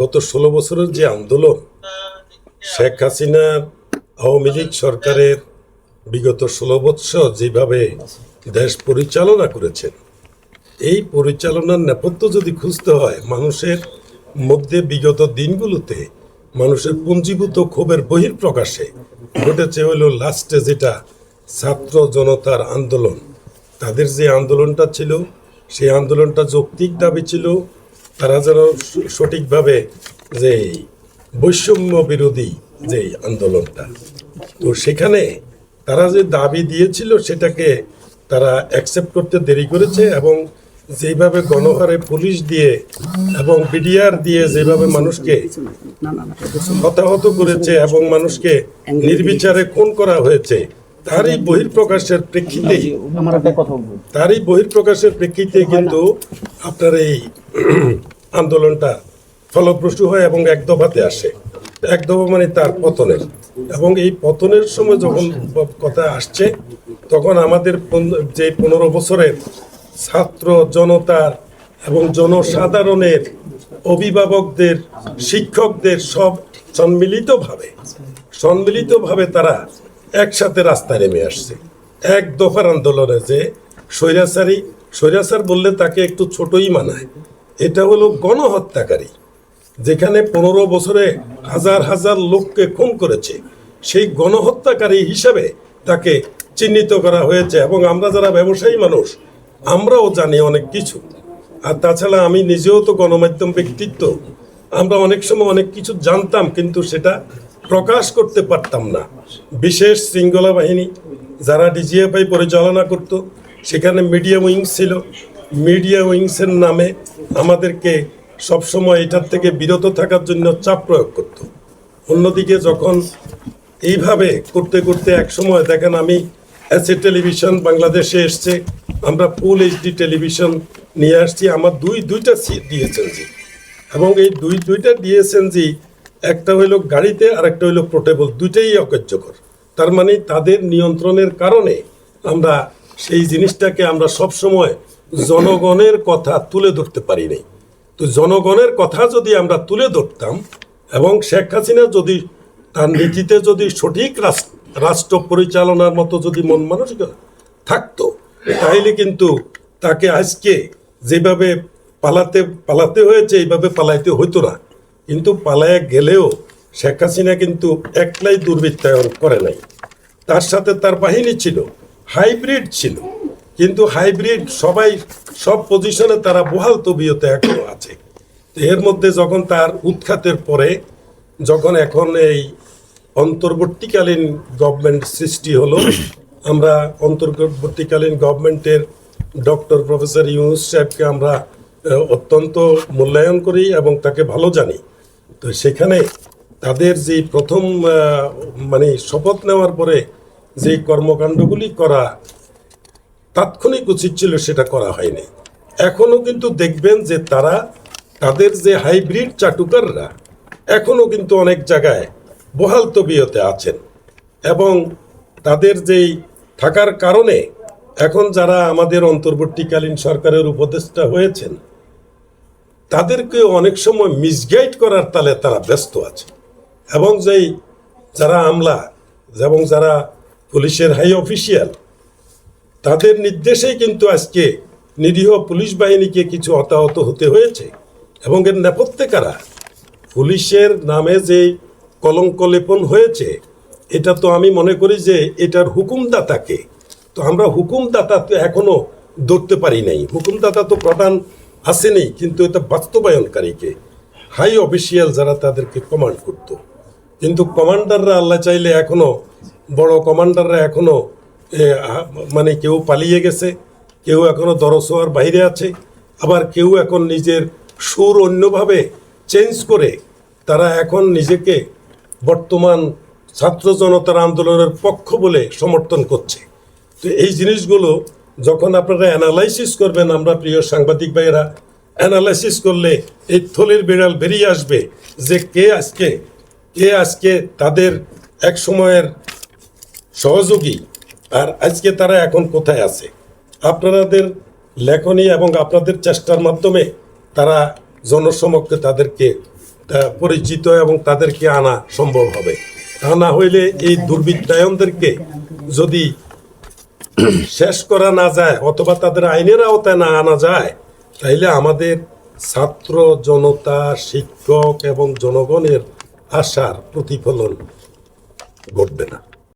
গত ১৬ বছরের যে আন্দোলন, শেখ হাসিনার আওয়ামী লীগ সরকারের বিগত ১৬ বৎসর যেভাবে দেশ পরিচালনা করেছেন, এই পরিচালনার নেপথ্য যদি খুঁজতে হয়, মানুষের মধ্যে বিগত দিনগুলোতে মানুষের পুঞ্জীভূত ক্ষোভের বহিঃপ্রকাশে ঘটেছে হলো লাস্টে যেটা ছাত্র জনতার আন্দোলন। তাদের যে আন্দোলনটা ছিল, সেই আন্দোলনটা যৌক্তিক দাবি ছিল তারা যেন সঠিকভাবে যে বৈষম্য বিরোধী যে আন্দোলনটা, তো সেখানে তারা যে দাবি দিয়েছিল সেটাকে তারা অ্যাকসেপ্ট করতে দেরি করেছে এবং যেভাবে গণহারে পুলিশ দিয়ে এবং বিডিআর দিয়ে যেভাবে মানুষকে হতাহত করেছে এবং মানুষকে নির্বিচারে খুন করা হয়েছে, তারই বহিঃপ্রকাশের প্রেক্ষিতে কিন্তু আপনার এই আন্দোলনটা ফলপ্রসূ হয় এবং এক দফাতে আসে। এক দফা মানে তার পতনের, এবং এই পতনের সময় যখন কথা আসছে, তখন আমাদের যে ১৫ বছরের ছাত্র জনতার এবং জনসাধারণের, অভিভাবকদের, শিক্ষকদের সব সম্মিলিতভাবে তারা একসাথে রাস্তায় নেমে আসছে এক দফার আন্দোলনে। যে স্বৈরাচার বললে তাকে একটু ছোটই মানায়, এটা হলো গণহত্যাকারী, যেখানে ১৫ বছরে হাজার হাজার লোককে খুন করেছে, সেই গণহত্যাকারী হিসাবে তাকে চিহ্নিত করা হয়েছে। এবং আমরা যারা ব্যবসায়ী মানুষ, আমরাও জানি অনেক কিছু, আর তাছাড়া আমি নিজেও তো গণমাধ্যম ব্যক্তিত্ব, আমরা অনেক সময় অনেক কিছু জানতাম কিন্তু সেটা প্রকাশ করতে পারতাম না। বিশেষ শৃঙ্খলা বাহিনী যারা ডিজিএফআই পরিচালনা করত, সেখানে মিডিয়া উইংস ছিল, মিডিয়া উইংসের নামে আমাদেরকে সবসময় এটার থেকে বিরত থাকার জন্য চাপ প্রয়োগ করত। অন্যদিকে যখন এইভাবে করতে করতে এক সময় দেখেন, আমি এসএ টেলিভিশন বাংলাদেশে এসছে, আমরা ফুল এইচডি টেলিভিশন নিয়ে আসছি, আমার দুইটা ডিএসএনজি, এবং এই দুইটা ডিএসএনজি একটা হইলো গাড়িতে আর একটা হইলো পোর্টেবল, দুইটাই অকার্যকর। তার মানে তাদের নিয়ন্ত্রণের কারণে আমরা সেই জিনিসটাকে আমরা সবসময় জনগণের কথা তুলে ধরতে পারি নাই। তো জনগণের কথা যদি আমরা তুলে ধরতাম এবং শেখ হাসিনা যদি তার নীতিতে যদি সঠিক রাষ্ট্র পরিচালনার মতো যদি মন মানসিকতা থাকতো, তাহলে কিন্তু তাকে আজকে যেভাবে পালাতে হয়েছে এইভাবে পালাইতে হইতো না। কিন্তু পালায় গেলেও শেখ হাসিনা কিন্তু একলাই দুর্বৃত্তায়ন করে নাই, তার সাথে তার বাহিনী ছিল, হাইব্রিড ছিল, কিন্তু হাইব্রিড সব পজিশনে তারা বহাল তবিয়তে এখনো আছে। এর মধ্যে যখন তার উৎখাতের পরে, যখন এখন এই অন্তর্বর্তীকালীন গভর্নমেন্ট সৃষ্টি হলো, আমরা অন্তর্বর্তীকালীন গভর্নমেন্টের ডক্টর প্রফেসর ইউনূস সাহেবকে আমরা অত্যন্ত মূল্যায়ন করি এবং তাকে ভালো জানি। তো সেখানে তাদের যে প্রথম মানে শপথ নেওয়ার পরে যে কর্মকাণ্ডগুলি করা তাৎক্ষণিক উচিত ছিল, সেটা করা হয়নি। এখনও কিন্তু দেখবেন যে তাদের যে হাইব্রিড চাটুকাররা এখনও কিন্তু অনেক জায়গায় বহাল তবিয়তে আছেন, এবং তাদের যেই থাকার কারণে এখন যারা আমাদের অন্তর্বর্তীকালীন সরকারের উপদেষ্টা হয়েছেন, তাদেরকে অনেক সময় মিসগাইড করার তালে তারা ব্যস্ত আছে। এবং যারা আমলা এবং যারা পুলিশের হাই অফিসিয়াল, তাদের নির্দেশেই কিন্তু আজকে নিরীহ পুলিশ বাহিনীকে কিছু হতাহত হতে হয়েছে। এবং এর নেপথ্যে কারা? পুলিশের নামে যে কলঙ্ক লেপন হয়েছে, এটা তো আমি মনে করি যে এটার হুকুমদাতাকে, তো আমরা হুকুমদাতা তো এখনো ধরতে পারি নাই। হুকুমদাতা তো প্রধান আসেনি, কিন্তু এটা বাস্তবায়নকারীকে, হাই অফিসিয়াল যারা তাদেরকে কমান্ড করত। কিন্তু কমান্ডাররা আল্লাহ চাইলে এখনো, বড় কমান্ডাররা এখনো মানে কেউ পালিয়ে গেছে, কেউ এখনো দরছোয়ার বাইরে আছে, আবার কেউ এখন নিজের সুর অন্যভাবে চেঞ্জ করে তারা এখন নিজেকে বর্তমান ছাত্র জনতার আন্দোলনের পক্ষ বলে সমর্থন করছে। তো এই জিনিসগুলো যখন আপনারা অ্যানালাইসিস করবেন, আমরা প্রিয় সাংবাদিক ভাইয়েরা অ্যানালাইসিস করলে এই থলির বিড়াল বেরিয়ে আসবে যে কে আজকে তাদের এক সময়ের সহযোগী, আর আজকে তারা এখন কোথায় আছে। আপনাদের লেখনী এবং আপনাদের চেষ্টার মাধ্যমে তারা জনসমক্ষে তাদেরকে পরিচিত এবং তাদেরকে আনা সম্ভব হবে। তা না হইলে এই দুর্বৃত্তায়নদেরকে যদি শেষ করা না যায় অথবা তাদের আইনের আওতায় না আনা যায়, তাইলে আমাদের ছাত্র জনতা, শিক্ষক এবং জনগণের আশার প্রতিফলন ঘটবে না।